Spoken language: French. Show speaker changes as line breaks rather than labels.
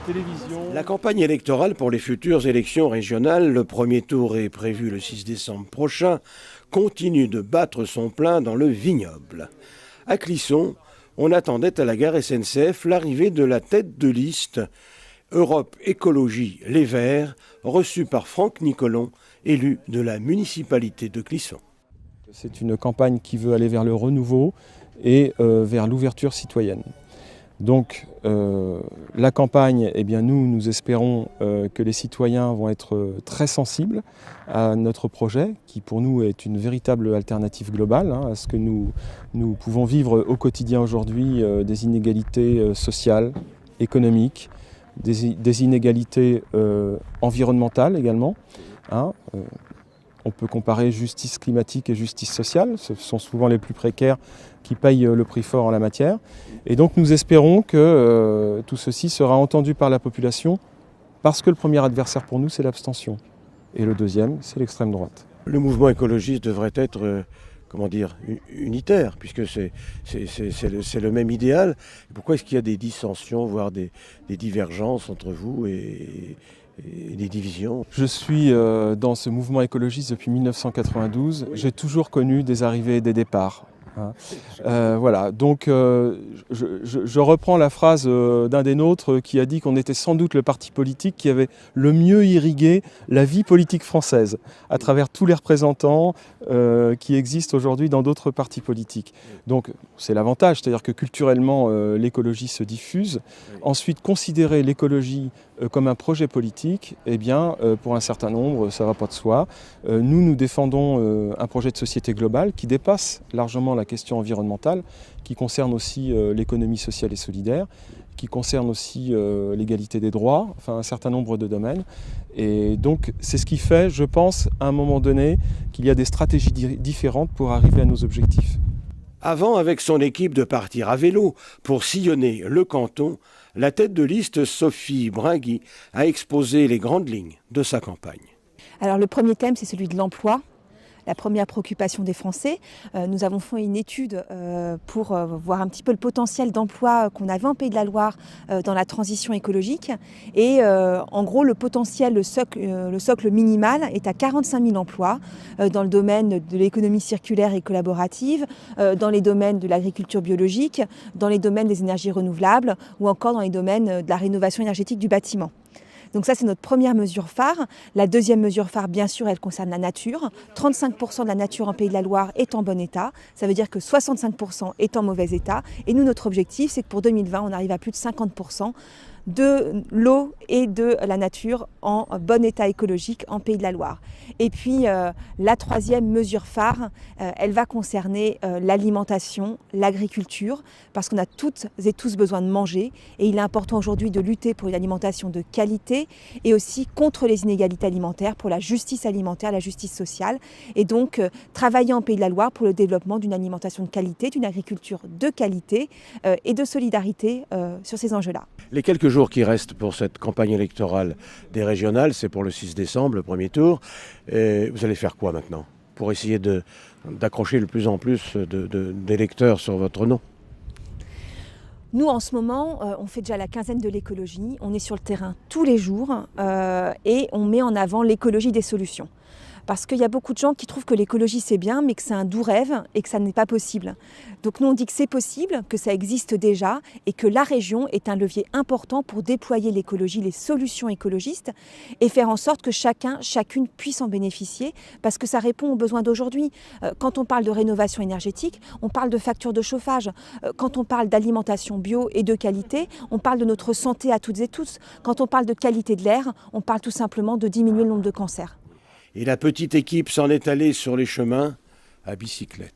télévision.
La campagne électorale pour les futures élections régionales, le premier tour est prévu le 6 décembre prochain, continue de battre son plein dans le vignoble. À Clisson, on attendait à la gare SNCF l'arrivée de la tête de liste Europe Écologie Les Verts, reçue par Franck Nicolon, élu de la municipalité de Clisson.
C'est une campagne qui veut aller vers le renouveau et vers l'ouverture citoyenne. Donc la campagne, eh bien, nous espérons que les citoyens vont être très sensibles à notre projet, qui pour nous est une véritable alternative globale à ce que nous pouvons vivre au quotidien aujourd'hui, des inégalités sociales, économiques, des inégalités environnementales également. On peut comparer justice climatique et justice sociale, ce sont souvent les plus précaires qui payent le prix fort en la matière. Et donc nous espérons que tout ceci sera entendu par la population, parce que le premier adversaire pour nous, c'est l'abstention. Et le deuxième, c'est l'extrême droite.
Le mouvement écologiste devrait être, unitaire, puisque c'est le même idéal. Pourquoi est-ce qu'il y a des dissensions, voire des divergences entre vous et des divisions?
Je suis dans ce mouvement écologiste depuis 1992. J'ai toujours connu des arrivées et des départs. Voilà, donc je reprends la phrase d'un des nôtres qui a dit qu'on était sans doute le parti politique qui avait le mieux irrigué la vie politique française à travers tous les représentants qui existent aujourd'hui dans d'autres partis politiques. Donc c'est l'avantage, c'est-à-dire que culturellement l'écologie se diffuse. Ensuite, considérer l'écologie comme un projet politique, eh bien, pour un certain nombre, ça ne va pas de soi. Nous défendons un projet de société globale qui dépasse largement la question environnementale, qui concerne aussi l'économie sociale et solidaire, qui concerne aussi l'égalité des droits, enfin un certain nombre de domaines. Et donc c'est ce qui fait, je pense, à un moment donné, qu'il y a des stratégies différentes pour arriver à nos objectifs.
Avant, avec son équipe, de partir à vélo pour sillonner le canton, la tête de liste Sophie Bringui a exposé les grandes lignes de sa campagne.
Alors le premier thème, c'est celui de l'emploi. La première préoccupation des Français. Nous avons fait une étude pour voir un petit peu le potentiel d'emploi qu'on avait en Pays de la Loire dans la transition écologique. Et en gros, le potentiel, le socle minimal est à 45 000 emplois dans le domaine de l'économie circulaire et collaborative, dans les domaines de l'agriculture biologique, dans les domaines des énergies renouvelables ou encore dans les domaines de la rénovation énergétique du bâtiment. Donc ça, c'est notre première mesure phare. La deuxième mesure phare, bien sûr, elle concerne la nature. 35% de la nature en Pays de la Loire est en bon état. Ça veut dire que 65% est en mauvais état. Et nous, notre objectif, c'est que pour 2020, on arrive à plus de 50% de l'eau et de la nature en bon état écologique en Pays de la Loire. Et puis la troisième mesure phare, elle va concerner l'alimentation, l'agriculture, parce qu'on a toutes et tous besoin de manger et il est important aujourd'hui de lutter pour une alimentation de qualité et aussi contre les inégalités alimentaires, pour la justice alimentaire, la justice sociale et donc travailler en Pays de la Loire pour le développement d'une alimentation de qualité, d'une agriculture de qualité et de solidarité sur ces enjeux-là.
Les quelques jours qui restent pour cette campagne électorale des régionales, c'est pour le 6 décembre, le premier tour. Et vous allez faire quoi maintenant pour essayer d'accrocher le plus en plus d'électeurs sur votre nom?
Nous, en ce moment, on fait déjà la quinzaine de l'écologie. On est sur le terrain tous les jours et on met en avant l'écologie des solutions. Parce qu'il y a beaucoup de gens qui trouvent que l'écologie c'est bien, mais que c'est un doux rêve et que ça n'est pas possible. Donc nous on dit que c'est possible, que ça existe déjà et que la région est un levier important pour déployer l'écologie, les solutions écologistes et faire en sorte que chacun, chacune puisse en bénéficier parce que ça répond aux besoins d'aujourd'hui. Quand on parle de rénovation énergétique, on parle de factures de chauffage. Quand on parle d'alimentation bio et de qualité, on parle de notre santé à toutes et tous. Quand on parle de qualité de l'air, on parle tout simplement de diminuer le nombre de cancers.
Et la petite équipe s'en est allée sur les chemins à bicyclette.